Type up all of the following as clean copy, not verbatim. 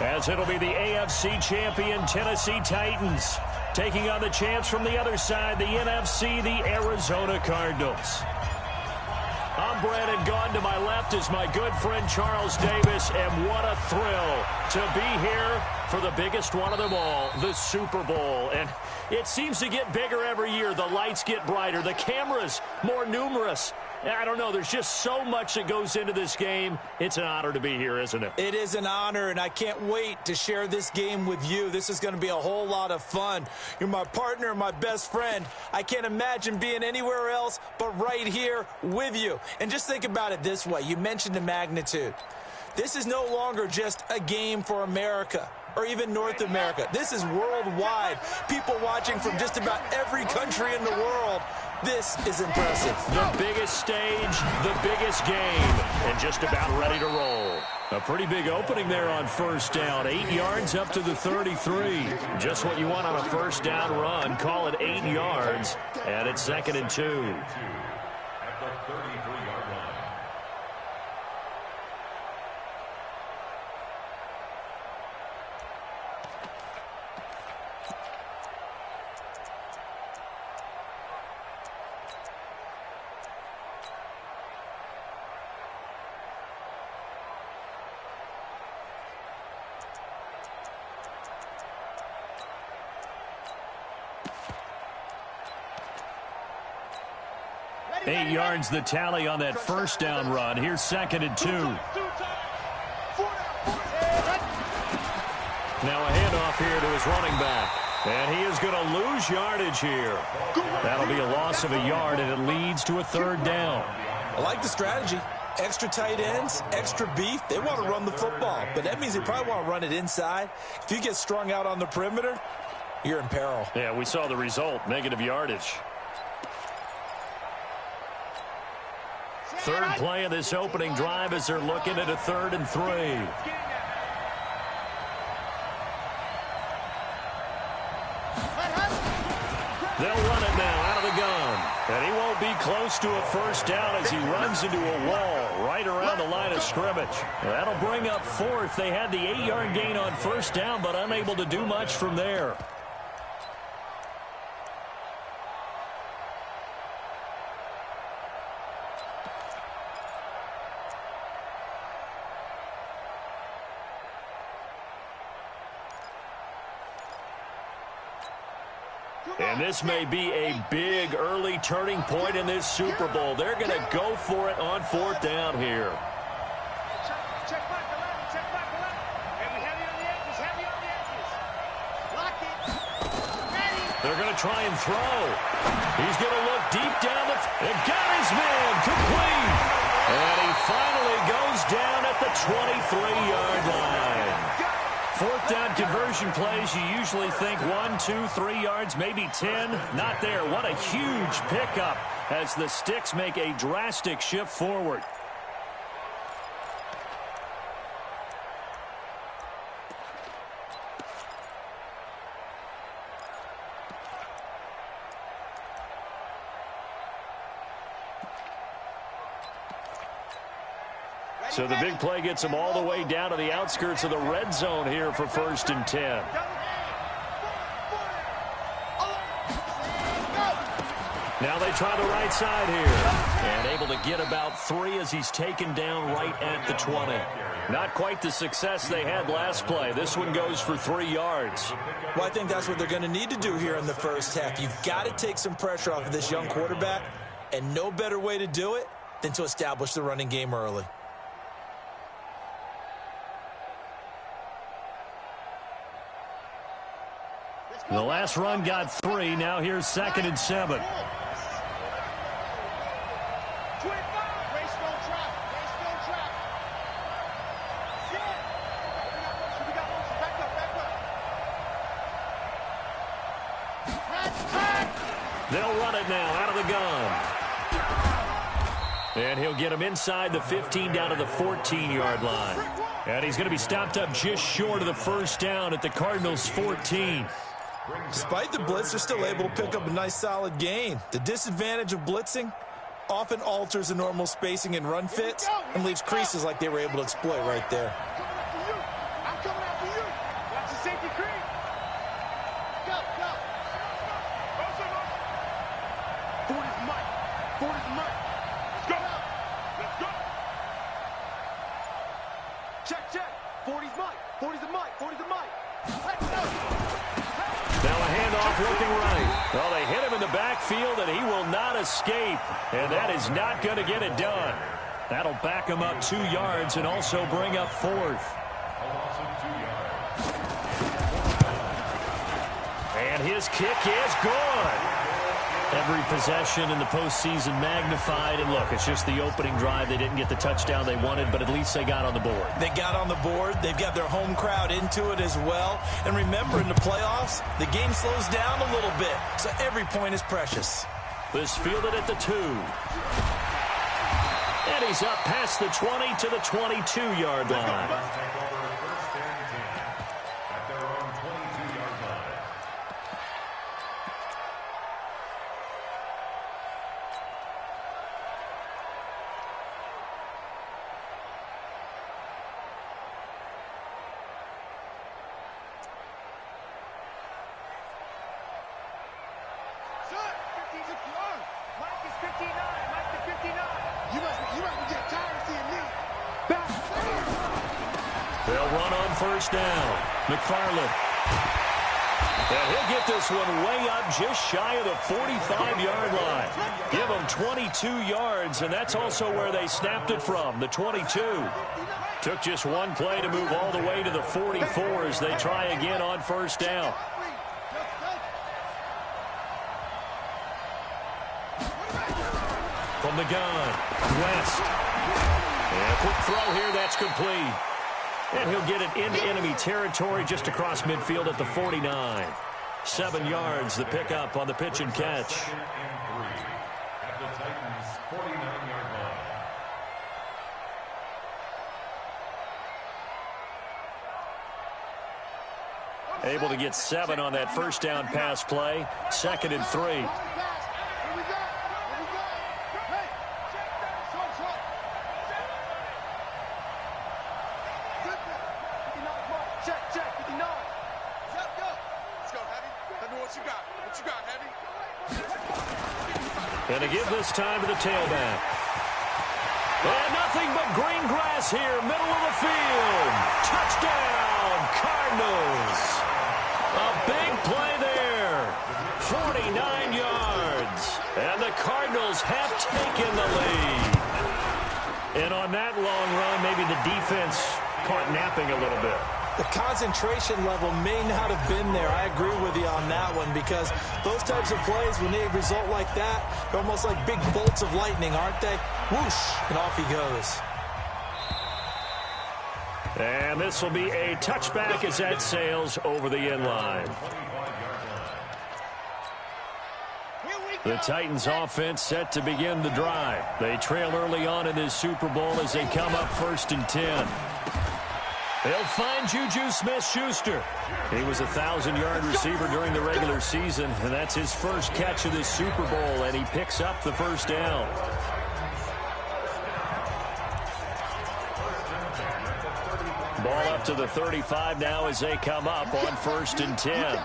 As it'll be the AFC champion Tennessee Titans taking on the champs from the other side, the NFC, the Arizona Cardinals. I'm Brandon Gaudin. To my left is my good friend Charles Davis, and what a thrill to be here for the biggest one of them all, the Super Bowl. And it seems to get bigger every year. The lights get brighter, the cameras more numerous. I don't know, there's just so much that goes into this game. It's an honor to be here, isn't it? It is an honor, and I can't wait to share this game with you. This is going to be a whole lot of fun. You're my partner, my best friend. I can't imagine being anywhere else but right here with you. And just think about it this way. You mentioned the magnitude. This is no longer just a game for America or even North America. This is worldwide. People watching from just about every country in the world. This is impressive. The biggest stage, the biggest game, and just about ready to roll. A pretty big opening there on first down. 8 yards up to the 33. Just what you want on a first down run. Call it 8 yards, and it's 2nd and 2. Eight yards the tally on that first down run. Here's 2nd and 2. Now a handoff here to his running back. And he is going to lose yardage here. That'll be a loss of a yard, and it leads to a 3rd down. I like the strategy. Extra tight ends, extra beef. They want to run the football, but that means they probably want to run it inside. If you get strung out on the perimeter, you're in peril. Yeah, we saw the result, negative yardage. Third play of this opening drive as they're looking at a 3rd and 3. They'll run it now out of the gun. And he won't be close to a first down as he runs into a wall right around the line of scrimmage. That'll bring up 4th. They had the 8-yard gain on first down, but unable to do much from there. And this may be a big early turning point in this Super Bowl. They're going to go for it on 4th down here. Check back 11, check back 11. Heavy on the edges, heavy on the edges. Lock it. Ready. They're going to try and throw. He's going to look deep down and got his man complete. And he finally goes down at the 23-yard line. 4th down conversion plays, you usually think 1, 2, 3 yards, maybe 10. Not there. What a huge pickup as the sticks make a drastic shift forward. So the big play gets them all the way down to the outskirts of the red zone here for 1st and 10. Now they try the right side here. And able to get about 3 as he's taken down right at the 20. Not quite the success they had last play. This one goes for 3 yards. Well, I think that's what they're going to need to do here in the first half. You've got to take some pressure off of this young quarterback, and no better way to do it than to establish the running game early. The last run got 3. Now here's 2nd and 7. They'll run it now out of the gun. And he'll get him inside the 15 down to the 14-yard line. And he's going to be stopped up just short of the first down at the Cardinals' 14. Despite the blitz, they're still able to pick up a nice solid gain. The disadvantage of blitzing often alters the normal spacing and run fits and leaves creases like they were able to exploit right there. I'm coming after you. Now a handoff looking right. Well, they hit him in the backfield, and he will not escape. And that is not going to get it done. That'll back him up 2 yards and also bring up 4th. And his kick is good. Every possession in the postseason magnified. And look, it's just the opening drive. They didn't get the touchdown they wanted, but at least they got on the board. They got on the board. They've got their home crowd into it as well. And remember, in the playoffs, the game slows down a little bit, so every point is precious. This fielded at the 2. And he's up past the 20 to the 22-yard line. They'll run on first down. McFarland. And he'll get this one way up just shy of the 45-yard line. Give them 22 yards, and that's also where they snapped it from, the 22. Took just one play to move all the way to the 44 as they try again on first down. From the gun, West. And a quick throw here, that's complete. And he'll get it into enemy territory just across midfield at the 49. 7 yards, the pickup on the pitch and catch. At the Titans' 49-yard line. Able to get 7 on that first down pass play. 2nd and 3. And to give this time to the tailback. And nothing but green grass here, middle of the field. Touchdown, Cardinals. A big play there. 49 yards. And the Cardinals have taken the lead. And on that long run, maybe the defense caught napping a little bit. The concentration level may not have been there. I agree with you on that one because those types of plays, when they result like that, they're almost like big bolts of lightning, aren't they? Whoosh, and off he goes. And this will be a touchback as that sails over the end line. The Titans offense set to begin the drive. They trail early on in this Super Bowl as they come up 1st and 10. They'll find Juju Smith-Schuster. He was a 1,000-yard receiver during the regular season, and that's his first catch of this Super Bowl, and he picks up the first down. Ball up to the 35 now as they come up on 1st and 10.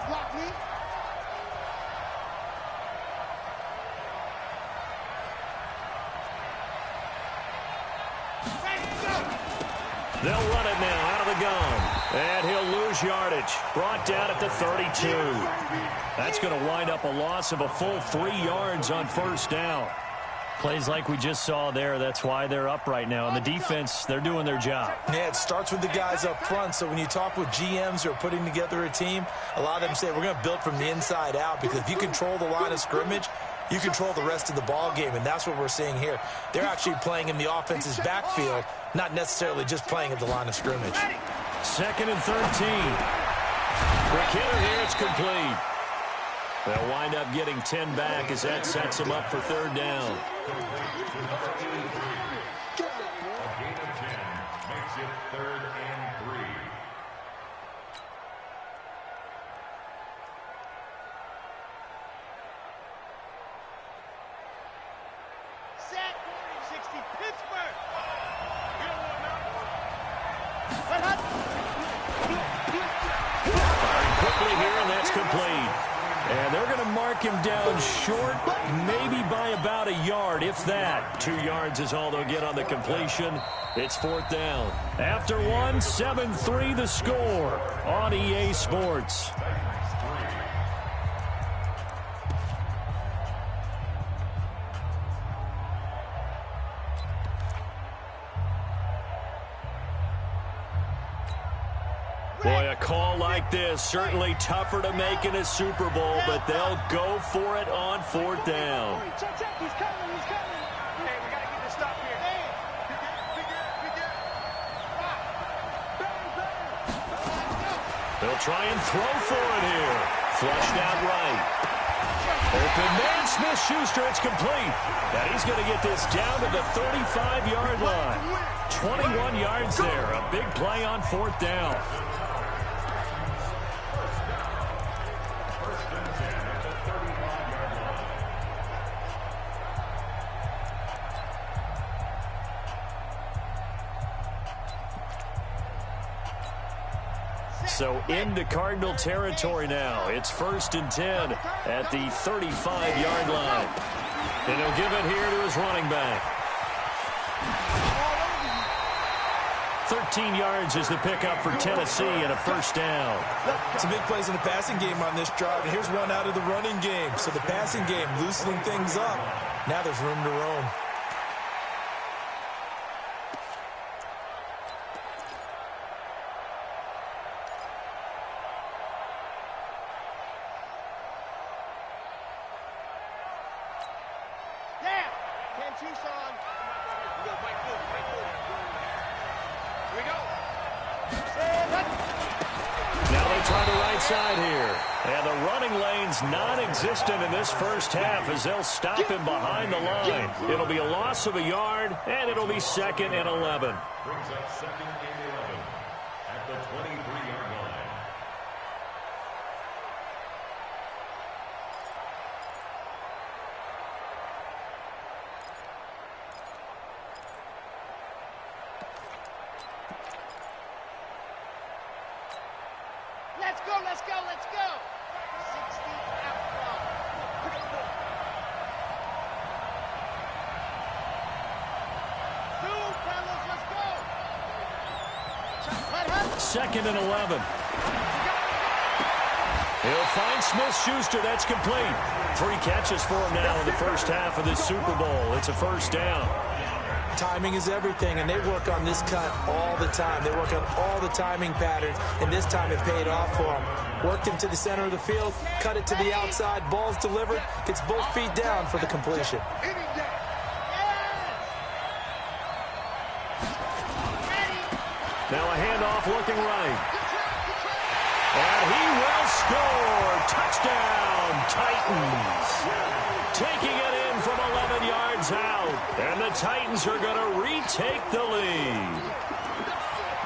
They'll run it now out of the gun. And he'll lose yardage. Brought down at the 32. That's going to wind up a loss of a full 3 yards on first down. Plays like we just saw there. That's why they're up right now. And the defense, they're doing their job. Yeah, it starts with the guys up front. So when you talk with GMs who are putting together a team, a lot of them say we're going to build from the inside out because if you control the line of scrimmage, you control the rest of the ball game, and that's what we're seeing here. They're actually playing in the offense's backfield, not necessarily just playing at the line of scrimmage. 2nd and 13. The killer here, it's complete. They'll wind up getting 10 back as that sets them up for 3rd down. A gain of 10 makes it 3rd and 3. Set 60 Pittsburgh. Firing quickly here, and that's complete. And they're going to mark him down short, maybe by about a yard, if that. 2 yards is all they'll get on the completion. It's 4th down. After one, 7-3 the score on EA Sports. Boy, a call like this, certainly tougher to make in a Super Bowl, but they'll go for it on 4th down. Check, he's coming, he's coming. Hey, we got to get this stop here. Hey, They'll try and throw for it here. Flushed out right. Open man, Smith-Schuster, it's complete. And he's going to get this down to the 35-yard line. 21 yards there, a big play on 4th down. So into Cardinal territory now. It's 1st and 10 at the 35-yard line. And he'll give it here to his running back. 13 yards is the pickup for Tennessee and a 1st down. Some big plays in the passing game on this drive, and here's one out of the running game. So the passing game loosening things up. Now there's room to roam. Non-existent in this first half as they'll stop him behind the line. It'll be a loss of a yard, and it'll be 2nd and 11. Brings up 2nd and 11 at the 23-yard line. Let's go, let's go, let's go. 60 out front. Two, fellas, let's go. 2nd and 11. He'll find Smith-Schuster. That's complete. 3 catches for him now in the first half of this Super Bowl. It's a 1st down. Timing is everything, and they work on this cut all the time. They work on all the timing patterns, and this time it paid off for them. Worked him to the center of the field, cut it to the outside, ball's delivered, gets both feet down for the completion. Now a handoff looking right. And he will score. Touchdown, Titans. Taking it in from 11 yards out. And the Titans are going to retake the lead.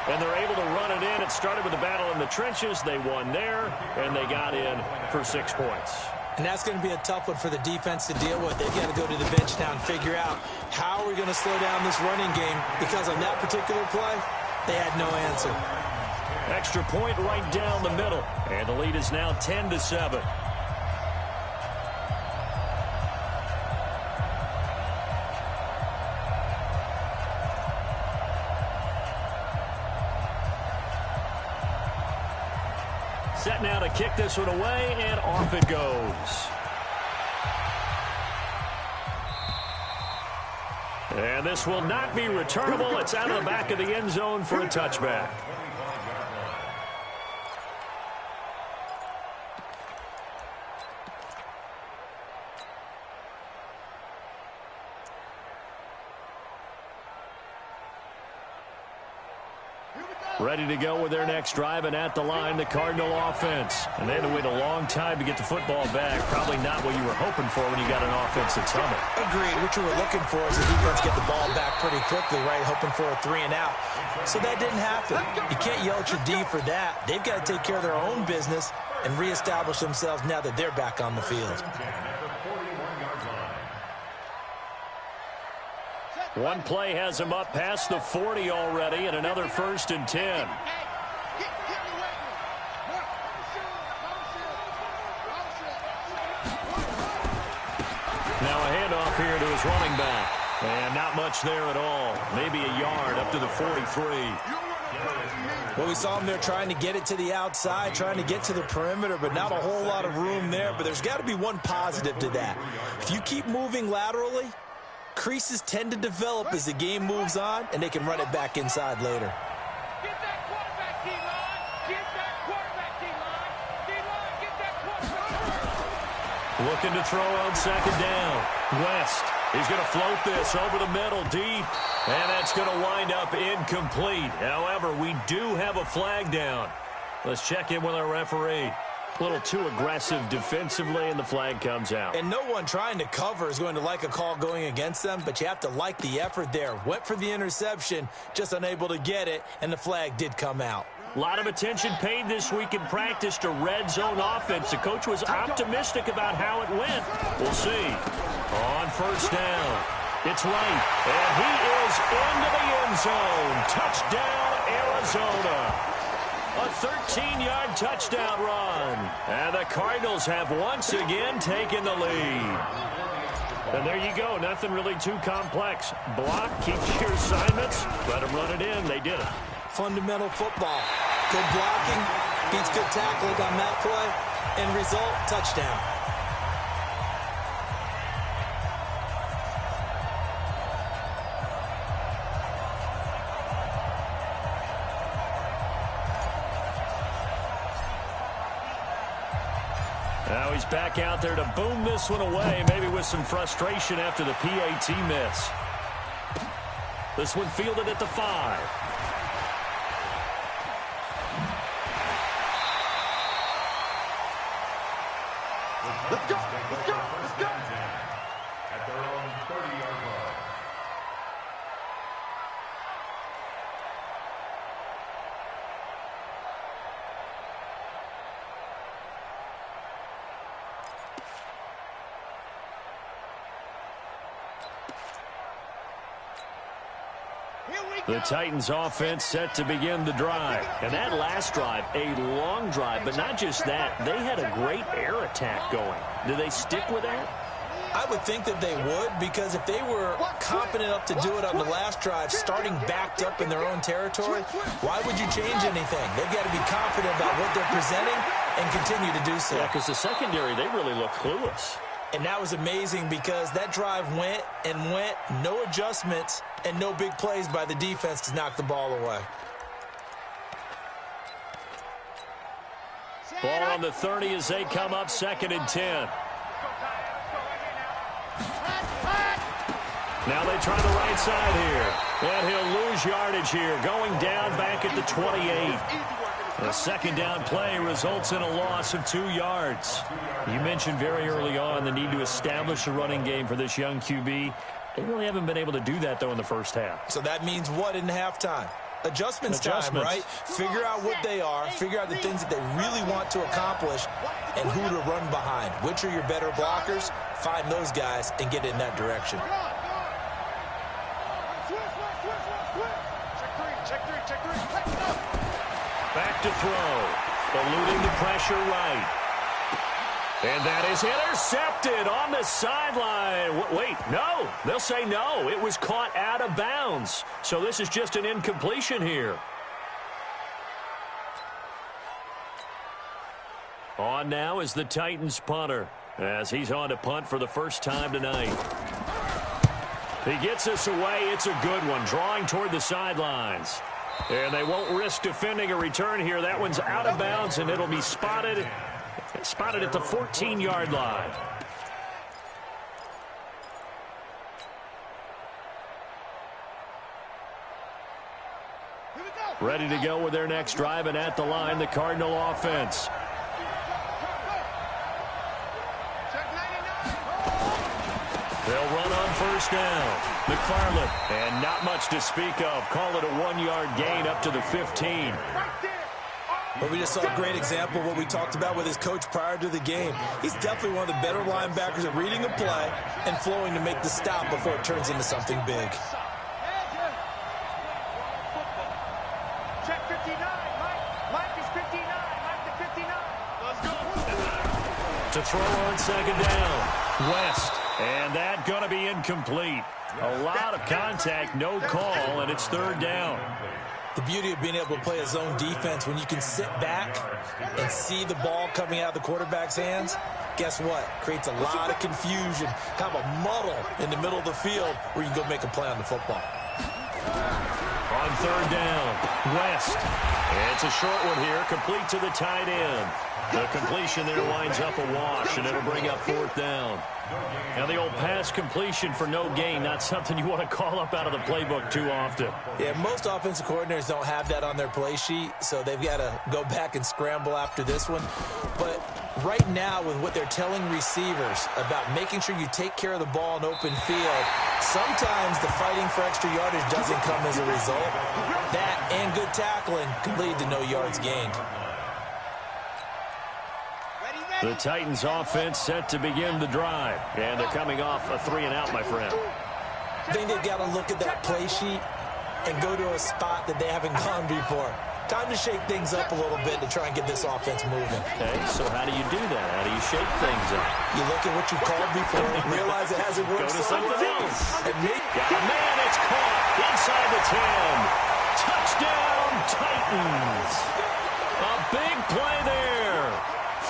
And they're able to run it in. It started with a battle in the trenches. They won there, and they got in for 6 points. And that's going to be a tough one for the defense to deal with. They've got to go to the bench now and figure out how are we going to slow down this running game, because on that particular play, they had no answer. Extra point right down the middle. And the lead is now 10-7. Set now to kick this one away, and off it goes. And this will not be returnable. It's out of the back of the end zone for a touchback. Ready to go with their next drive, and at the line, the Cardinal offense. And they had to wait a long time to get the football back. Probably not what you were hoping for when you got an offense that's humming. Agreed. What you were looking for is the defense get the ball back pretty quickly, right? Hoping for a 3 and out. So that didn't happen. You can't yell at your D for that. They've got to take care of their own business and reestablish themselves now that they're back on the field. One play has him up past the 40 already, and another 1st and 10. Now a handoff here to his running back. And not much there at all. Maybe a yard up to the 43. Well, we saw him there trying to get it to the outside, trying to get to the perimeter, but not a whole lot of room there. But there's got to be one positive to that. If you keep moving laterally, creases tend to develop as the game moves on, and they can run it back inside later. Get that quarterback, D-line. Get that quarterback, D-line. D-line, get that quarterback. Looking to throw on second down. West. He's going to float this over the middle deep. And that's going to wind up incomplete. However, we do have a flag down. Let's check in with our referee. A little too aggressive defensively, and the flag comes out. And no one trying to cover is going to like a call going against them, but you have to like the effort there. Went for the interception, just unable to get it, and the flag did come out. A lot of attention paid this week in practice to red zone offense. The coach was optimistic about how it went. We'll see. On first down, it's right, and he is into the end zone. Touchdown, Arizona. A 13-yard touchdown run. And the Cardinals have once again taken the lead. And there you go. Nothing really too complex. Block, keep your assignments, let them run it in. They did it. Fundamental football. Good blocking, beats good tackling on that play. End result, touchdown. Now he's back out there to boom this one away, maybe with some frustration after the PAT miss. This one fielded at the 5. Let's go, let's go, let's go. At their own 30-yard line. The Titans offense set to begin the drive. And that last drive, a long drive, but not just that. They had a great air attack going. Do they stick with that? I would think that they would, because if they were confident enough to do it on the last drive, starting backed up in their own territory, why would you change anything? They've got to be confident about what they're presenting and continue to do so. Yeah, because the secondary, they really look clueless. And that was amazing because that drive went and went, no adjustments, and no big plays by the defense to knock the ball away. Ball on the 30 as they come up 2nd and 10. Now they try the right side here. And he'll lose yardage here, going down back at the 28. A second down play results in a loss of 2 yards. You mentioned very early on the need to establish a running game for this young QB. They really haven't been able to do that, though, in the first half. So that means what in halftime? Adjustments time, right? Figure out what they are, figure out the things that they really want to accomplish, and who to run behind. Which are your better blockers? Find those guys and get in that direction. Check three. Back to throw. Eluding the pressure right. And that is intercepted on the sideline. Wait, no. They'll say no. It was caught out of bounds. So this is just an incompletion here. On now is the Titans punter, as he's on to punt for the first time tonight. He gets this away. It's a good one, drawing toward the sidelines. And they won't risk defending a return here. That one's out of bounds, and it'll be spotted at the 14-yard line. Ready to go with their next drive, and at the line, the Cardinal offense. They'll run on first down. McFarland, and not much to speak of. Call it a 1-yard gain up to the 15. But we just saw a great example of what we talked about with his coach prior to the game. He's definitely one of the better linebackers at reading a play and flowing to make the stop before it turns into something big. Check 59. Mike is 59. Mike to 59. Let's go. To throw on second down. West. And that going to be incomplete. A lot of contact, no call, and it's third down. The beauty of being able to play a zone defense when you can sit back and see the ball coming out of the quarterback's hands, guess what? Creates a lot of confusion, kind of a muddle in the middle of the field where you can go make a play on the football. On third down, West. It's a short one here, complete to the tight end. The completion there winds up a wash, and it'll bring up fourth down. Now the old pass completion for no gain, not something you want to call up out of the playbook too often. Yeah, most offensive coordinators don't have that on their play sheet, so they've got to go back and scramble after this one. But right now, with what they're telling receivers about making sure you take care of the ball in open field, sometimes the fighting for extra yardage doesn't come as a result. That and good tackling can lead to no yards gained. The Titans offense set to begin the drive. And they're coming off a 3-and-out, my friend. I think they've got to look at that play sheet and go to a spot that they haven't gone before. Time to shake things up a little bit to try and get this offense moving. Okay, so how do you do that? How do you shake things up? You look at what you called before and realize it hasn't worked. Go to something else. And got a man, it's caught inside the 10. Touchdown, Titans. A big play there.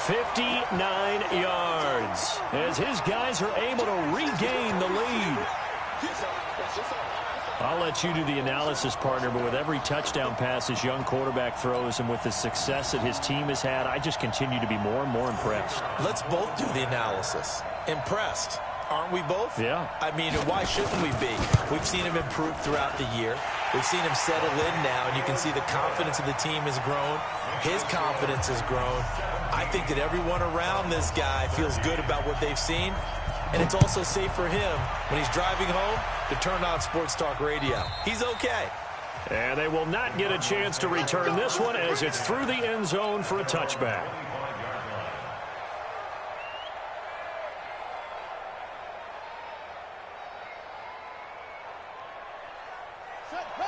59 yards as his guys are able to regain the lead. I'll let you do the analysis, partner, but with every touchdown pass this young quarterback throws and with the success that his team has had, I just continue to be more and more impressed. Let's both do the analysis. Impressed. Aren't we both? Yeah. I mean, why shouldn't we be? We've seen him improve throughout the year. We've seen him settle in now, and you can see the confidence of the team has grown. His confidence has grown. I think that everyone around this guy feels good about what they've seen, and it's also safe for him when he's driving home to turn on Sports Talk Radio. He's okay. And they will not get a chance to return this one as it's through the end zone for a touchback.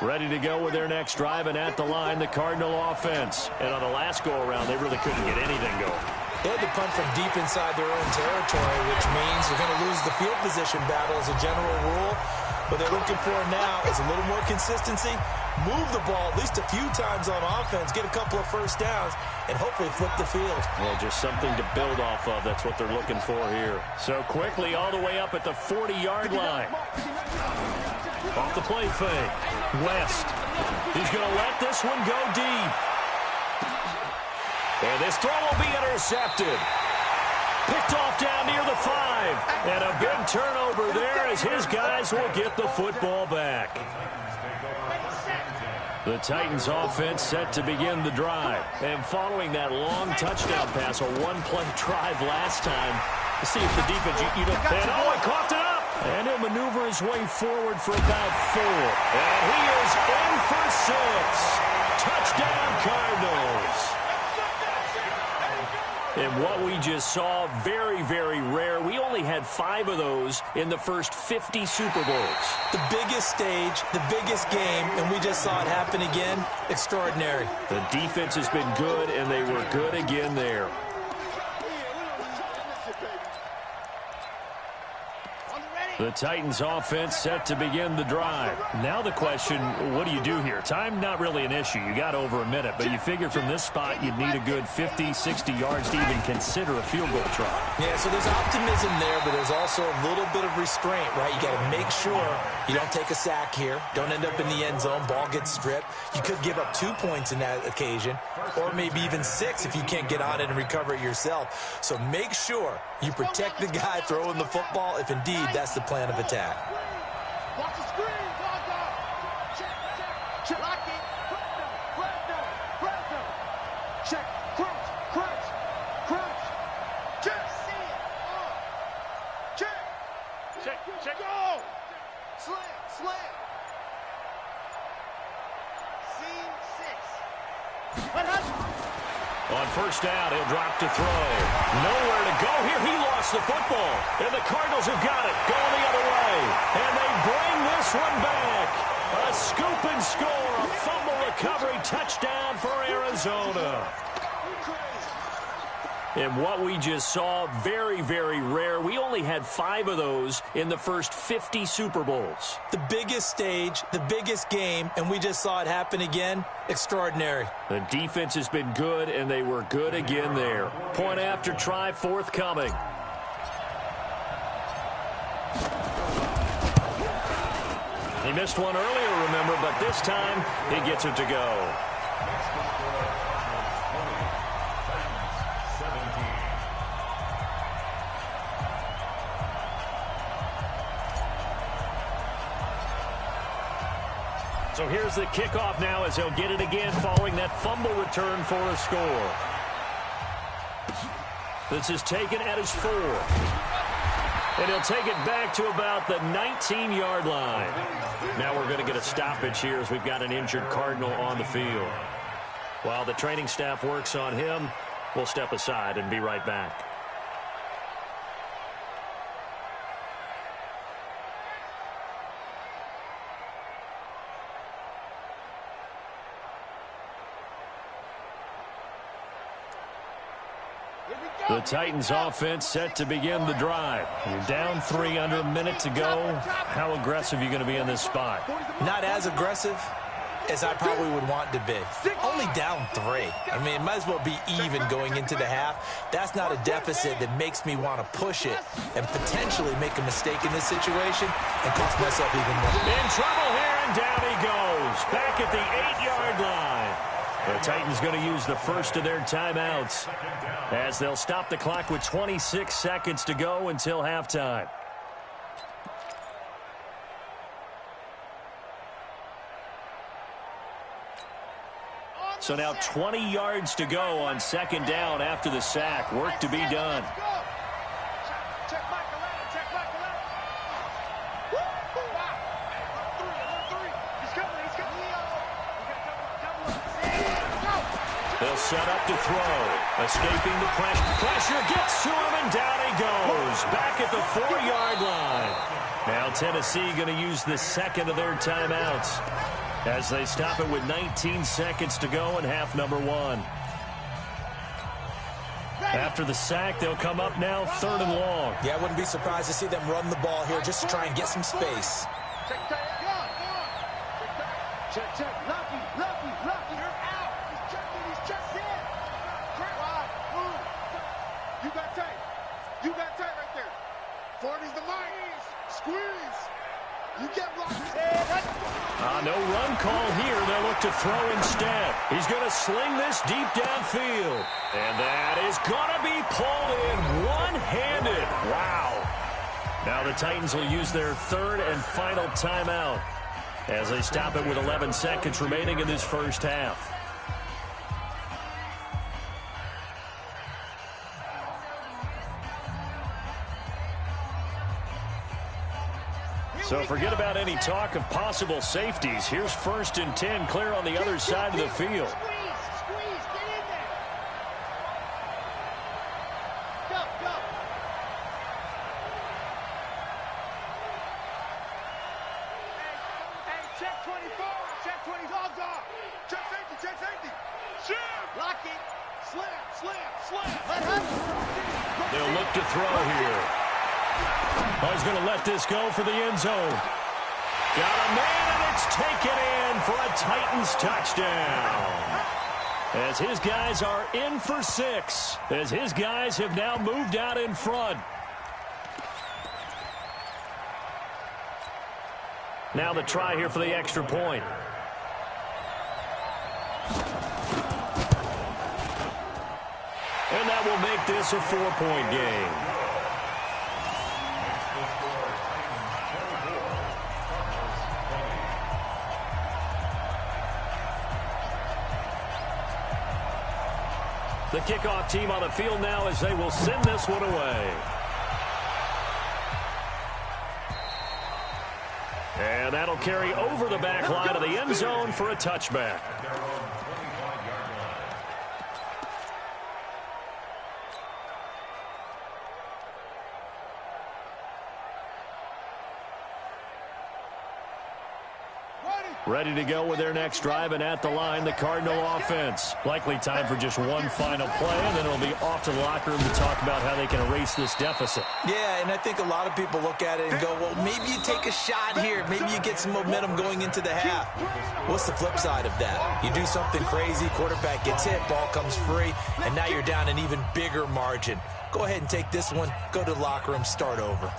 Ready to go with their next drive, and at the line, the Cardinal offense. And on the last go-around, they really couldn't get anything going. They had to punt from deep inside their own territory, which means they're going to lose the field position battle as a general rule. What they're looking for now is a little more consistency, move the ball at least a few times on offense, get a couple of first downs, and hopefully flip the field. Well, just something to build off of. That's what they're looking for here. So quickly all the way up at the 40-yard line. Off the play fake. West. He's going to let this one go deep. And this throw will be intercepted. Picked off down near the 5. And a big turnover there as his guys will get the football back. The Titans offense set to begin the drive. And following that long touchdown pass, a one-play drive last time, to see if the defense, he coughed it up. And he'll maneuver his way forward for about 4. And he is in for 6. Touchdown, Cardinals. And what we just saw, very, very rare. We only had 5 of those in the first 50 Super Bowls. The biggest stage, the biggest game, and we just saw it happen again. Extraordinary. The defense has been good, and they were good again there. The Titans offense set to begin the drive. Now the question, what do you do here? Time not really an issue. You got over a minute, but you figure from this spot you'd need a good 50, 60 yards to even consider a field goal try. Yeah, so there's optimism there, but there's also a little bit of restraint, right? You got to make sure you don't take a sack here. Don't end up in the end zone. Ball gets stripped. You could give up 2 points in that occasion, or maybe even 6 if you can't get on it and recover it yourself. So make sure you protect the guy throwing the football if indeed that's the plan of attack. Watch the screen, check, lock it, check, crunch, check, see it, check, go, slam, seam 6. On first down, he'll drop to throw. Nowhere to go here. He lost the football. And the Cardinals have got it. Going the other way. And they bring this one back. A scoop and score. A fumble recovery touchdown for Arizona. And what we just saw, very, very rare. We only had 5 of those in the first 50 Super Bowls. The biggest stage, the biggest game, and we just saw it happen again. Extraordinary. The defense has been good, and they were good again there. Point after try forthcoming. He missed one earlier, remember, but this time he gets it to go. So here's the kickoff now as he'll get it again following that fumble return for a score. This is taken at his 4. And he'll take it back to about the 19-yard line. Now we're going to get a stoppage here as we've got an injured Cardinal on the field. While the training staff works on him, we'll step aside and be right back. The Titans offense set to begin the drive. You're down 3 under a minute to go. How aggressive are you going to be in this spot? Not as aggressive as I probably would want to be. Only down 3. I mean, it might as well be even going into the half. That's not a deficit that makes me want to push it and potentially make a mistake in this situation and cost myself even more. In trouble here, and down he goes. Back at the 8-yard line. The Titans going to use the first of their timeouts as they'll stop the clock with 26 seconds to go until halftime. So now 20 yards to go on second down after the sack. Work to be done. They'll set up to throw. Escaping the pressure. Pressure gets to him, and down he goes. Back at the 4-yard line. Now Tennessee going to use the second of their timeouts as they stop it with 19 seconds to go in half number 1. After the sack, they'll come up now 3rd and long. Yeah, I wouldn't be surprised to see them run the ball here just to try and get some space. Check. Lucky, you're out. He's checked in. Move. You got tight right there. 40's the mic. Squeeze. You get locked. No run call here. They'll look to throw instead. He's going to sling this deep downfield. And that is going to be pulled in one-handed. Wow. Now the Titans will use their 3rd and final timeout as they stop it with 11 seconds remaining in this first half. So forget about any talk of possible safeties. Here's 1st and 10 clear on the other side of the field. Squeeze, get in there. Go. Hey, check 24. Check 20. Dogs off. Check safety. Shoot. Lock it. Slam. They'll look to throw here. Oh, he's going to let this go for the end zone. Got a man, and it's taken in for a Titans touchdown. As his guys are in for 6. As his guys have now moved out in front. Now the try here for the extra point. And that will make this a 4-point game. The kickoff team on the field now as they will send this one away. And that'll carry over the back line of the end zone for a touchback. Ready. Ready to go with their next drive, and at the line, the Cardinal offense. Likely time for just one final play, and then it'll be off to the locker room to talk about how they can erase this deficit. Yeah, and I think a lot of people look at it and go, well, maybe you take a shot here. Maybe you get some momentum going into the half. What's the flip side of that? You do something crazy, quarterback gets hit, ball comes free, and now you're down an even bigger margin. Go ahead and take this one, go to the locker room, start over.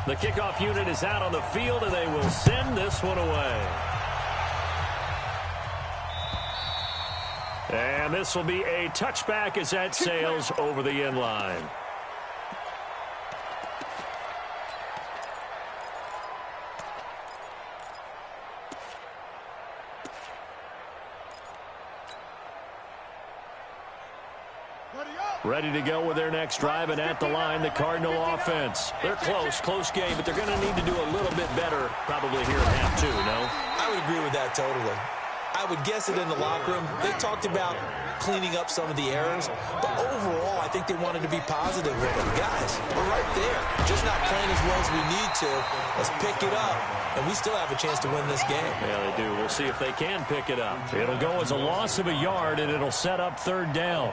The kickoff unit is out on the field, and they will send this one away. And this will be a touchback as that sails over the end line. Ready to go with their next drive, and at the line, the Cardinal offense. They're close game, but they're going to need to do a little bit better probably here in half two, no? I would agree with that totally. I would guess it in the locker room. They talked about cleaning up some of the errors, but overall, I think they wanted to be positive with them. Guys, we're right there. Just not playing as well as we need to. Let's pick it up, and we still have a chance to win this game. Yeah, they do. We'll see if they can pick it up. It'll go as a loss of a yard, and it'll set up third down.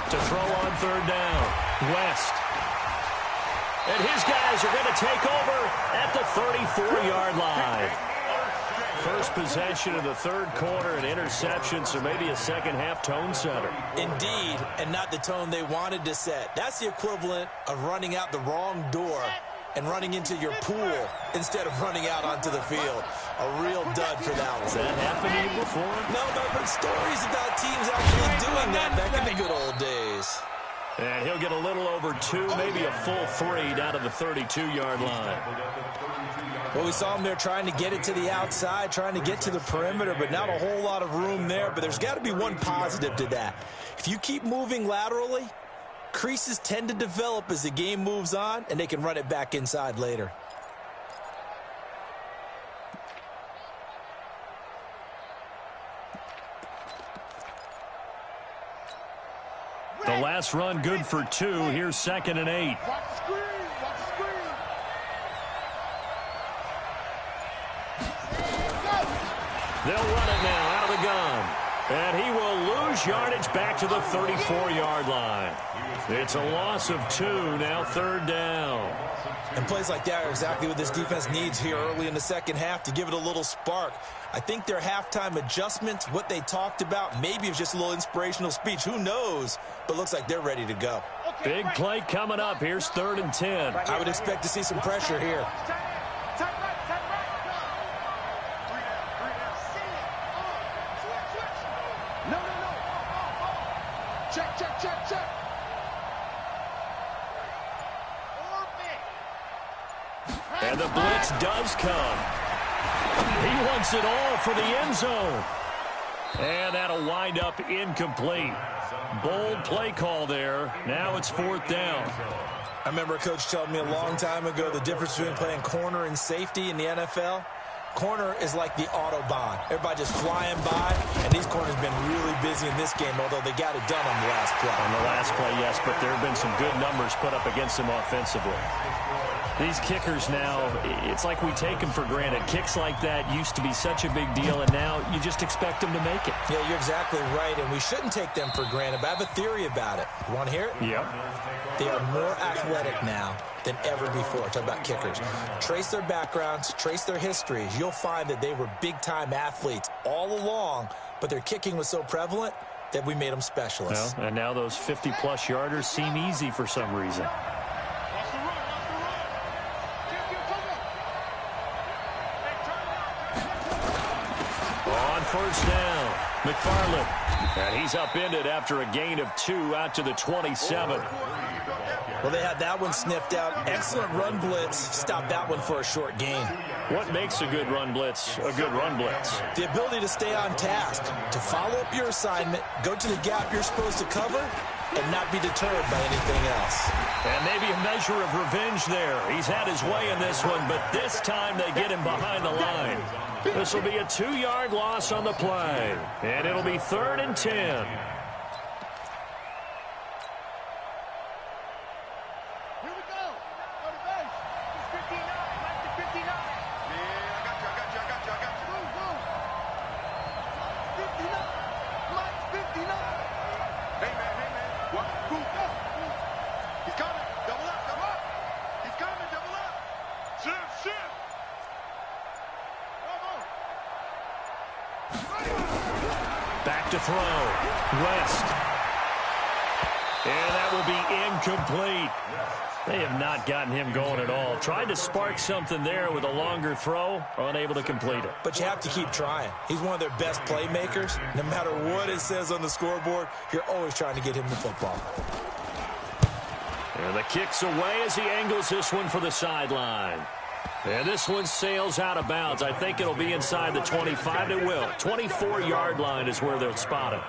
To throw on third down, West. And his guys are going to take over at the 34-yard line. First possession of the third quarter, an interception, so maybe a second-half tone setter. Indeed, and not the tone they wanted to set. That's the equivalent of running out the wrong door and running into your pool instead of running out onto the field. A real dud for that one. Has that happened to you before? No, but stories about teams actually doing that back in the good old days. And he'll get a little over 2, maybe a full 3 down to the 32-yard line. Well, we saw him there trying to get it to the outside, trying to get to the perimeter, but not a whole lot of room there. But there's got to be one positive to that. If you keep moving laterally, creases tend to develop as the game moves on, and they can run it back inside later. The last run good for 2. Here's 2nd and 8. They'll run it now out of the gun. And he will lose yardage back to the 34-yard line. It's a loss of 2, now third down. And plays like that are exactly what this defense needs here early in the second half to give it a little spark. I think their halftime adjustments, what they talked about, maybe it's just a little inspirational speech. Who knows? But looks like they're ready to go. Big play coming up. Here's 3rd and 10. I would expect to see some pressure here. Check. And the blitz does come. He wants it all for the end zone. And that'll wind up incomplete. Bold play call there. Now it's 4th down. I remember a coach telling me a long time ago the difference between playing corner and safety in the NFL. Corner is like the Autobahn. Everybody just flying by, and these corners have been really busy in this game, although they got it done on the last play. On the last play, yes, but there have been some good numbers put up against them offensively. These kickers now, it's like we take them for granted. Kicks like that used to be such a big deal, and now you just expect them to make it. Yeah, you're exactly right, and we shouldn't take them for granted, but I have a theory about it. You want to hear it? Yep. They are more athletic now than ever before. Talk about kickers. Trace their backgrounds, trace their histories. You'll find that they were big-time athletes all along, but their kicking was so prevalent that we made them specialists. Well, and now those 50-plus yarders seem easy for some reason. On first down, McFarland. And he's upended after a gain of 2 out to the 27. Well, they had that one sniffed out. Excellent run blitz. Stopped that one for a short gain. What makes a good run blitz a good run blitz? The ability to stay on task, to follow up your assignment, go to the gap you're supposed to cover, and not be deterred by anything else. And maybe a measure of revenge there. He's had his way in this one, but this time they get him behind the line. This will be a 2-yard loss on the play, and it'll be 3rd and 10. Here we go. Go to base. It's 59. Back to 59. Yeah, I got you. Move, move. 59. Mike, 59. Hey, man. What? Go. He's coming. Double up. He's coming. Double up. Shift. Back to throw. West. And that will be incomplete. They have not gotten him going at all. Tried to spark something there with a longer throw. Unable to complete it. But you have to keep trying. He's one of their best playmakers. No matter what it says on the scoreboard, you're always trying to get him the football. And the kick's away as he angles this one for the sideline. And this one sails out of bounds. I think it'll be inside the 25. It will. 24-yard line is where they'll spot it.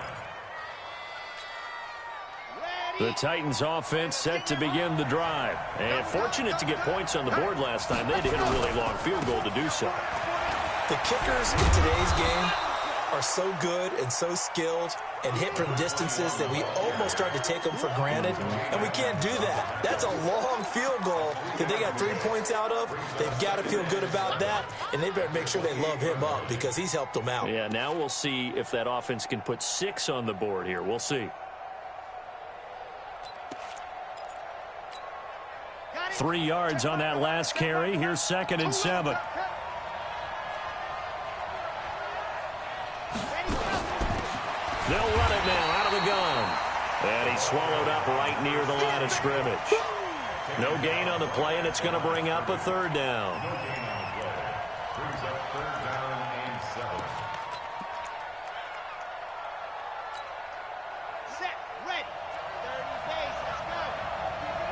The Titans offense set to begin the drive. And fortunate to get points on the board last time. They had to hit a really long field goal to do so. The kickers in today's game are so good and so skilled and hit from distances that we almost start to take them for granted, and we can't do that. That's a long field goal that they got 3 points out of. They've got to feel good about that, and they better make sure they love him up because he's helped them out. Yeah, now we'll see if that offense can put 6 on the board here. We'll see. 3 yards on that last carry. Here's 2nd and 7. They'll run it now out of the gun. And he's swallowed up right near the line of scrimmage. No gain on the play, and it's going to bring up a 3rd down. Brings up 3rd down and 7. Set. Ready. 30 base. Let's go.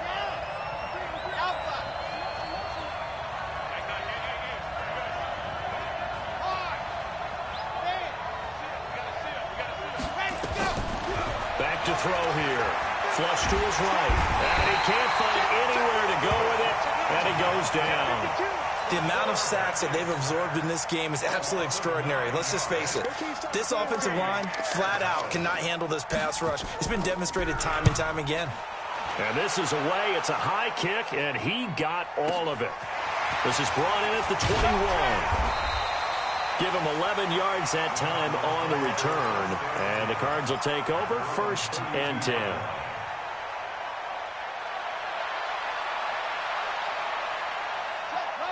Now. Alpha. Hard. Man. Ready. Go. Back to throw here. Flush to his right. And he can't find anywhere to go with it. And he goes down. The amount of sacks that they've absorbed in this game is absolutely extraordinary. Let's just face it. This offensive line, flat out, cannot handle this pass rush. It's been demonstrated time and time again. And this is away. It's a high kick, and he got all of it. This is brought in at the 21. Give him 11 yards that time on the return. And the Cards will take over 1st and 10.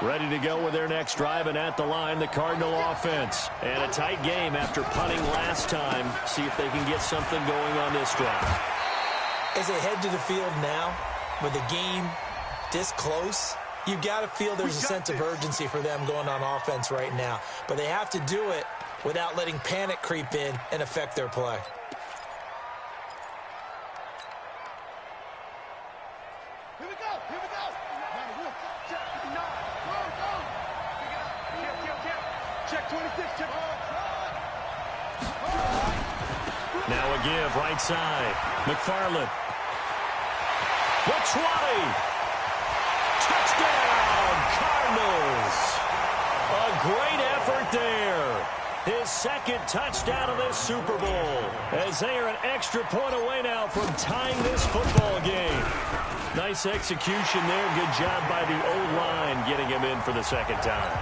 Ready to go with their next drive, and at the line, the Cardinal offense. And a tight game after punting last time. See if they can get something going on this drive. As they head to the field now, with the game this close, you've got to feel there's a sense of urgency for them going on offense right now. But they have to do it without letting panic creep in and affect their play. Here we go. Check 59. Go. Check 26. Check. Now a give right side. McFarland. The 20. Touchdown, Cardinals. A great effort there. His 2nd touchdown of this Super Bowl, as they are an extra point away now from tying this football game. Nice execution there. Good job by the O-line getting him in for the 2nd time.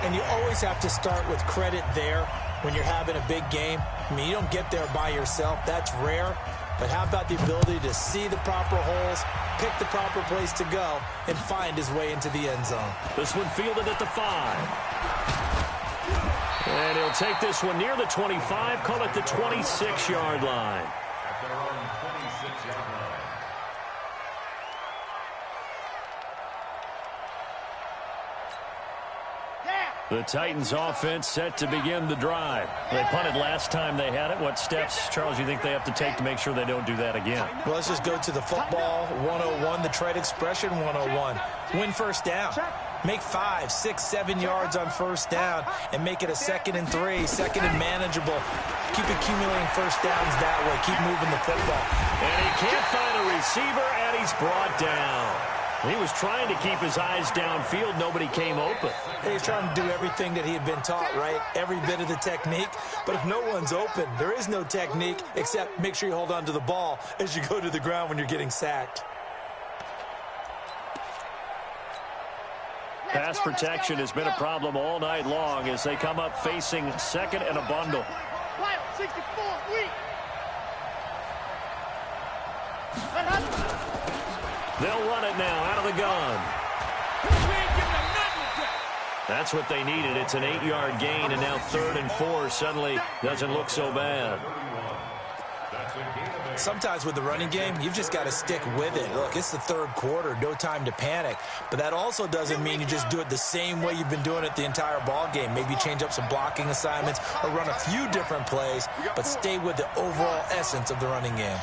And you always have to start with credit there when you're having a big game. I mean, you don't get there by yourself. That's rare. But how about the ability to see the proper holes, pick the proper place to go, and find his way into the end zone? This one fielded at the 5. And he'll take this one near the 25, call it the 26-yard line. At their own 26-yard line. Yeah. The Titans offense set to begin the drive. They punted last time they had it. What steps, Charles, you think they have to take to make sure they don't do that again? Well, let's just go to the football 101, the trade expression 101. Win first down. Make 5, 6, 7 yards on first down and make it a 2nd and 3, 2nd and manageable. Keep accumulating first downs that way. Keep moving the football. And he can't find a receiver, and he's brought down. He was trying to keep his eyes downfield. Nobody came open. He's trying to do everything that he had been taught, right? Every bit of the technique. But if no one's open, there is no technique except make sure you hold on to the ball as you go to the ground when you're getting sacked. Pass protection has been a problem all night long as they come up facing second and a bundle. 64, weak. They'll run it now out of the gun. That's what they needed. It's an 8-yard gain, and now 3rd and 4 suddenly doesn't look so bad. Sometimes with the running game, you've just got to stick with it. Look, it's the 3rd quarter, no time to panic. But that also doesn't mean you just do it the same way you've been doing it the entire ball game. Maybe change up some blocking assignments or run a few different plays, but stay with the overall essence of the running game.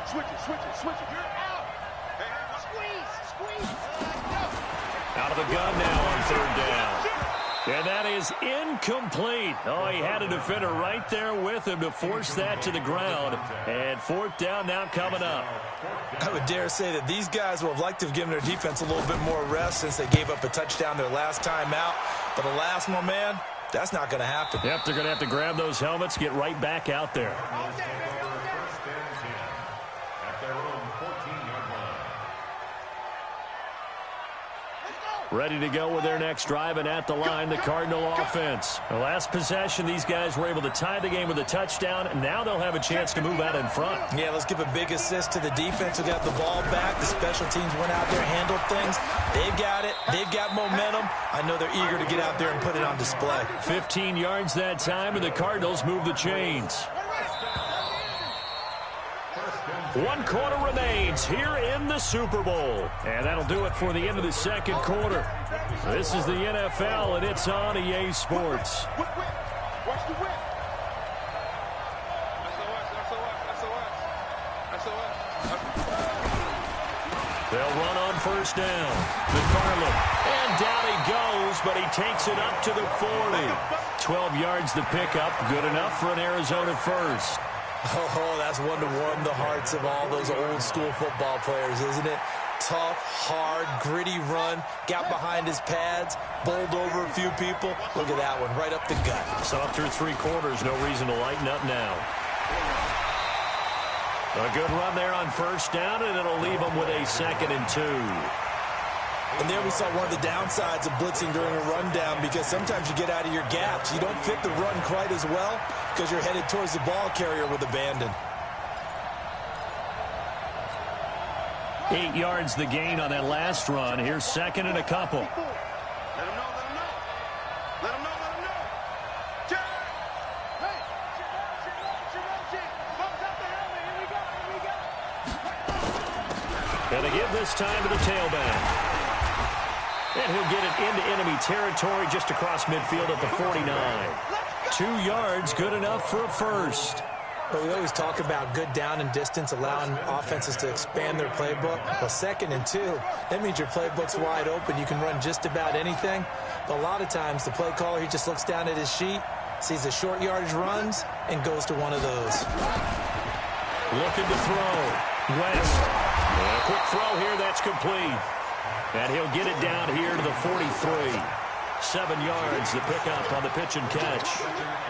Switch it. You're out. Squeeze. Out of the gun now on 3rd down. And that is incomplete. Oh, he had a defender right there with him to force that to the ground. And 4th down now coming up. I would dare say that these guys will have liked to have given their defense a little bit more rest since they gave up a touchdown their last time out. But alas, my man, that's not going to happen. Yep, they're going to have to grab those helmets, get right back out there. Ready to go with their next drive, and at the line, the Cardinal offense. The last possession, these guys were able to tie the game with a touchdown, and now they'll have a chance to move out in front. Yeah, let's give a big assist to the defense who got the ball back. The special teams went out there, handled things. They've got it. They've got momentum. I know they're eager to get out there and put it on display. 15 yards that time, and the Cardinals move the chains. 1 quarter remains here in the Super Bowl. And that'll do it for the end of the 2nd quarter. This is the NFL, and it's on EA Sports. Watch the whip. They'll run on 1st down. McFarland. And down he goes, but he takes it up to the 40. 12 yards the pickup. Good enough for an Arizona first. Oh, that's one to warm the hearts of all those old-school football players, isn't it? Tough, hard, gritty run, got behind his pads, bowled over a few people. Look at that one, right up the gut. So up through 3 quarters, no reason to lighten up now. A good run there on 1st down, and it'll leave them with a 2nd and 2. And there we saw one of the downsides of blitzing during a rundown, because sometimes you get out of your gaps. You don't fit the run quite as well because you're headed towards the ball carrier with abandon. 8 yards the gain on that last run. Here's 2nd and a couple. Let him know. And they give this time to the tailback. And he'll get it into enemy territory just across midfield at the 49. 2 yards, good enough for a first. But we always talk about good down and distance, allowing offenses to expand their playbook. Well, 2nd and 2, that means your playbook's wide open. You can run just about anything. But a lot of times, the play caller, he just looks down at his sheet, sees the short yardage runs, and goes to one of those. Looking to throw. West. And a quick throw here, that's complete. And he'll get it down here to the 43. 7 yards, the pickup on the pitch and catch.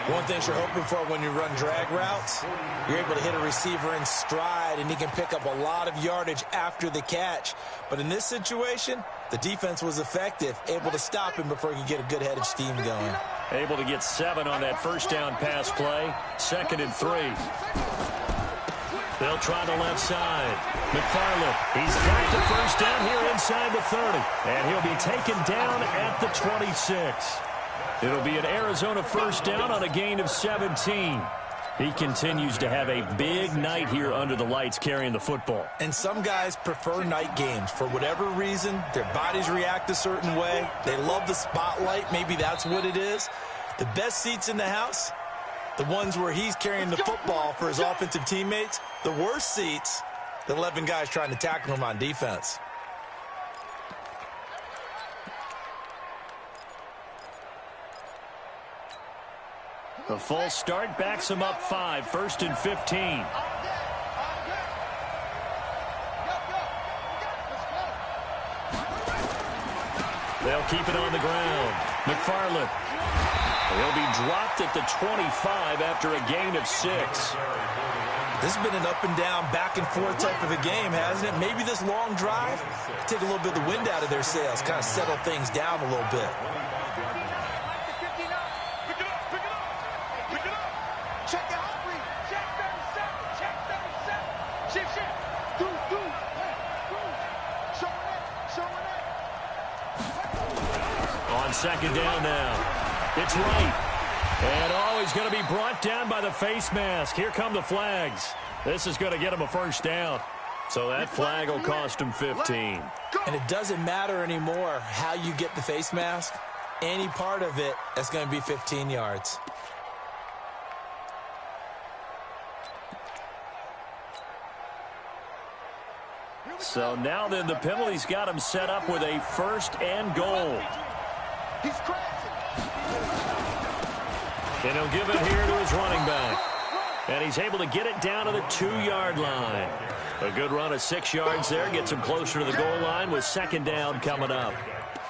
One thing you're hoping for when you run drag routes, you're able to hit a receiver in stride, and he can pick up a lot of yardage after the catch. But in this situation, the defense was effective, able to stop him before he could get a good head of steam going. Able to get 7 on that first down pass play. 2nd and 3. They'll try the left side. McFarland, he's got the first down here inside the 30. And he'll be taken down at the 26. It'll be an Arizona first down on a gain of 17. He continues to have a big night here under the lights carrying the football. And some guys prefer night games. For whatever reason, their bodies react a certain way. They love the spotlight. Maybe that's what it is. The best seats in the house, the ones where he's carrying the football for his offensive teammates. The worst seats, the 11 guys trying to tackle him on defense. The false start backs him up 5, 1st and 15. They'll keep it on the ground. McFarland. He'll be dropped at the 25 after a gain of 6. This has been an up and down, back and forth type of a game, hasn't it? Maybe this long drive, take a little bit of the wind out of their sails, kind of settle things down a little bit. On second down now. It's right. And he's going to be brought down by the face mask. Here come the flags. This is going to get him a first down. So that flag will cost him 15. And it doesn't matter anymore how you get the face mask. Any part of it, that's going to be 15 yards. So now then the penalty's got him set up with a 1st and goal. He's crashing. And he'll give it here to his running back. And he's able to get it down to the 2-yard line. A good run of 6 yards there. Gets him closer to the goal line with second down coming up.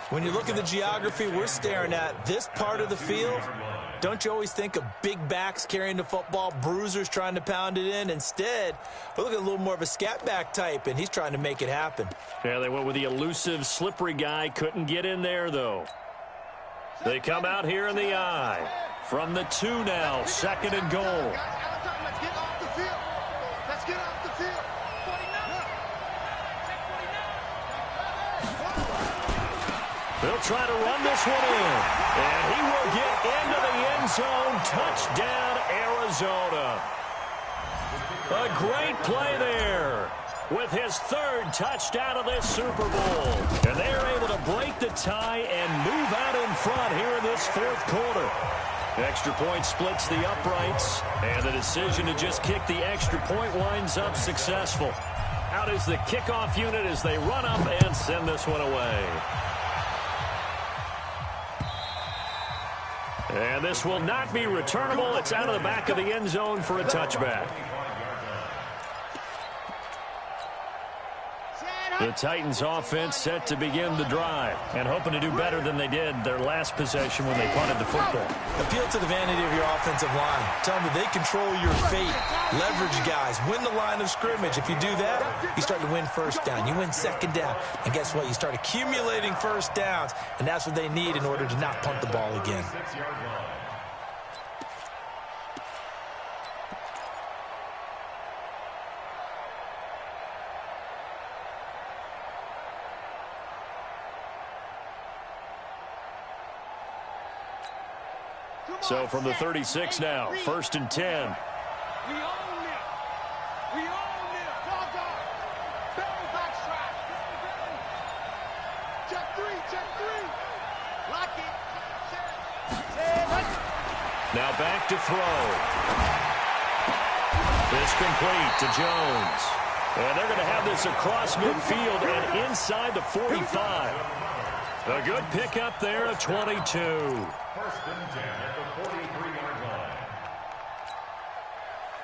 When you look at the geography we're staring at, this part of the field, don't you always think of big backs carrying the football, bruisers trying to pound it in? Instead, we're looking at a little more of a scat back type, and he's trying to make it happen. Yeah, they went with the elusive, slippery guy. Couldn't get in there, though. They come out here in the I. From the 2 now, 2nd and goal. Let's get off the field. Let's get off the field. They'll try to run this one in. And he will get into the end zone. Touchdown, Arizona. A great play there with his 3rd touchdown of this Super Bowl. And they're able to break the tie and move out in front here in this 4th quarter. Extra point splits the uprights, and the decision to just kick the extra point winds up successful. Out is the kickoff unit as they run up and send this one away. And this will not be returnable. It's out of the back of the end zone for a touchback. The Titans offense set to begin the drive and hoping to do better than they did their last possession when they punted the football. Appeal to the vanity of your offensive line. Tell them that they control your fate. Leverage guys. Win the line of scrimmage. If you do that, you start to win first down. You win second down. And guess what? You start accumulating first downs, and that's what they need in order to not punt the ball again. So from the 36 now, 1st and 10. We own it. We own it. Barrel back strike. Check 3. Lock it. Now back to throw. It's complete to Jones. And they're going to have this across midfield and inside the 45. A good pickup there at 22. 1st and 10 at the 43-yard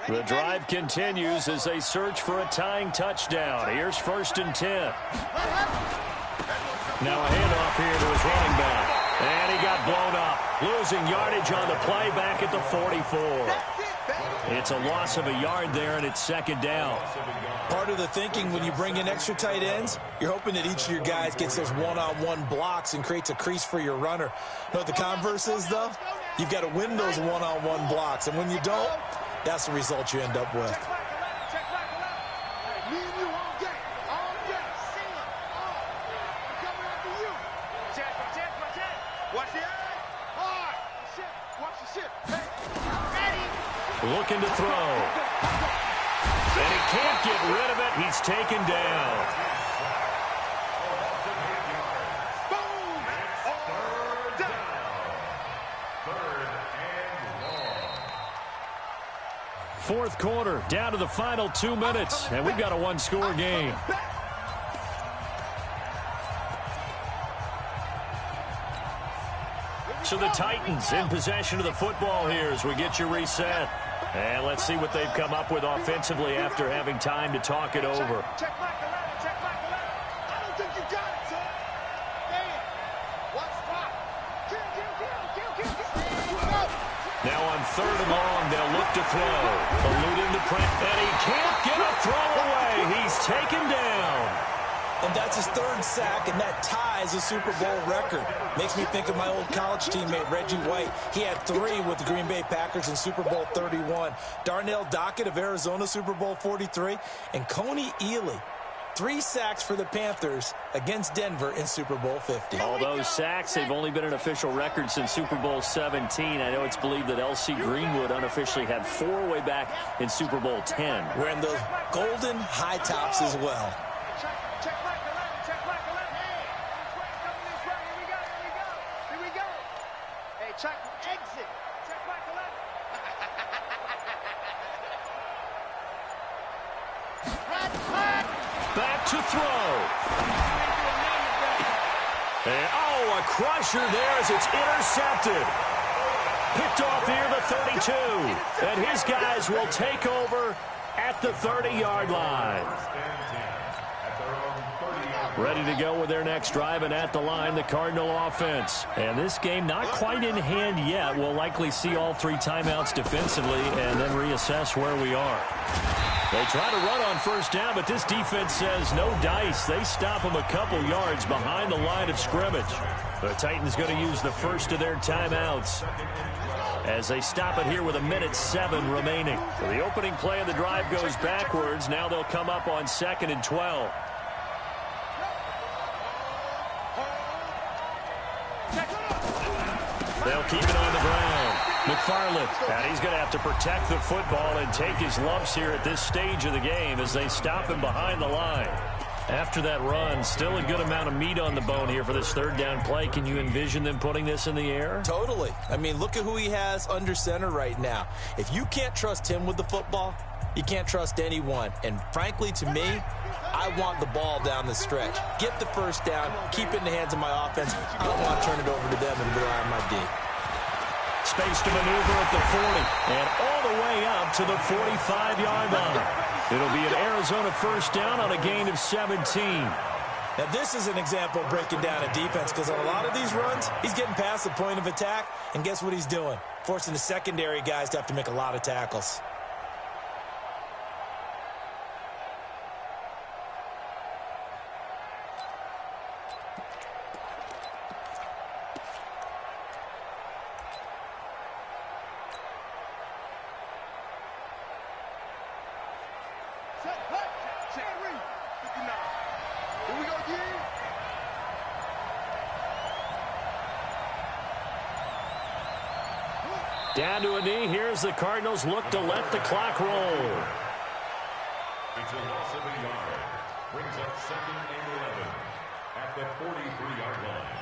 line. The drive continues as they search for a tying touchdown. Here's 1st and 10. Now a handoff here to his running back. And he got blown up. Losing yardage on the play back at the 44. It's a loss of a yard there, and it's 2nd down. Part of the thinking when you bring in extra tight ends, you're hoping that each of your guys gets those one-on-one blocks and creates a crease for your runner. You know what the converse is, though? You've got to win those one-on-one blocks, and when you don't, that's the result you end up with. Me and you all day. All day. Sing it. I'm coming after you. Check. Watch the eye. Hard. Shit. Watch the shit. Hey. Ready. Looking to throw. And he can't get rid of it. He's taken down. Fourth quarter, down to the final 2 minutes, and we've got a one-score game. So the Titans in possession of the football here as we get you reset. And let's see what they've come up with offensively after having time to talk it over. Check back the ladder, check back the ladder. I don't think you got it, son. Damn. One spot. Kill. Now on 3rd and long, they'll look to throw. Eluding the press, and he can't get a throw away. He's taken down. And that's his 3rd sack, and that ties a Super Bowl record. Makes me think of my old college teammate, Reggie White. He had 3 with the Green Bay Packers in Super Bowl 31. Darnell Dockett of Arizona, Super Bowl 43. And Coney Ealy, 3 sacks for the Panthers against Denver in Super Bowl 50. All those sacks, they've only been an official record since Super Bowl 17. I know it's believed that L.C. Greenwood unofficially had 4 way back in Super Bowl 10. Wearing those golden high tops as well. Check back the ladder, check back the ladder. Hey, this way, here we go. Hey, check, exit. Check back the ladder. Back to throw. And, a crusher there as it's intercepted. Picked off near the 32. And his guys will take over at the 30-yard line. Ready to go with their next drive, and at the line, the Cardinal offense. And this game not quite in hand yet. We'll likely see all 3 timeouts defensively and then reassess where we are. They try to run on 1st down, but this defense says no dice. They stop them a couple yards behind the line of scrimmage. The Titans going to use the first of their timeouts as they stop it here with 1:07 remaining. So the opening play of the drive goes backwards. Now they'll come up on 2nd and 12. They'll keep it on the ground. McFarland, and he's going to have to protect the football and take his lumps here at this stage of the game as they stop him behind the line. After that run, still a good amount of meat on the bone here for this 3rd down play. Can you envision them putting this in the air? Totally. I mean, look at who he has under center right now. If you can't trust him with the football, you can't trust anyone. And frankly, to me, I want the ball down the stretch. Get the 1st down, keep it in the hands of my offense. I don't want to turn it over to them and rely on my D. Space to maneuver at the 40 and all the way up to the 45-yard line. It'll be an Arizona 1st down on a gain of 17. Now, this is an example of breaking down a defense because on a lot of these runs, he's getting past the point of attack, and guess what he's doing? Forcing the secondary guys to have to make a lot of tackles. Down to a knee. Here's the Cardinals look to let the clock roll. It's a loss of a yard. Brings up 2nd and 11 at the 43-yard line.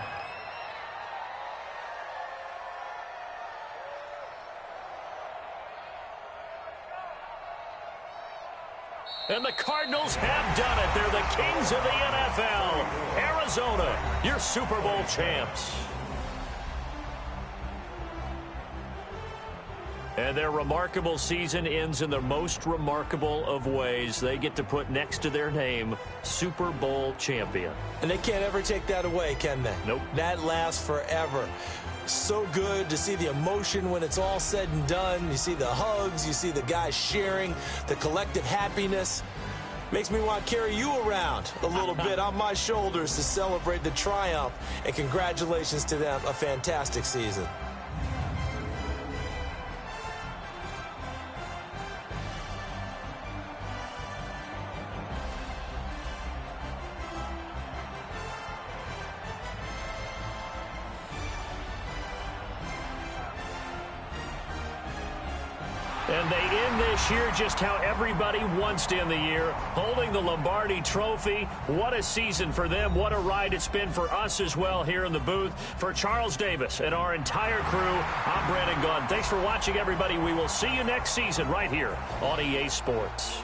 And the Cardinals have done it. They're the kings of the NFL. Arizona, your Super Bowl champs. And their remarkable season ends in the most remarkable of ways. They get to put next to their name, Super Bowl champion. And they can't ever take that away, can they? Nope. That lasts forever. So good to see the emotion when it's all said and done. You see the hugs, you see the guys sharing, the collective happiness. Makes me want to carry you around a little bit on my shoulders to celebrate the triumph. And congratulations to them, a fantastic season. And they end this year just how everybody wants to end the year, holding the Lombardi Trophy. What a season for them. What a ride it's been for us as well here in the booth. For Charles Davis and our entire crew, I'm Brandon Gaudin. Thanks for watching, everybody. We will see you next season right here on EA Sports.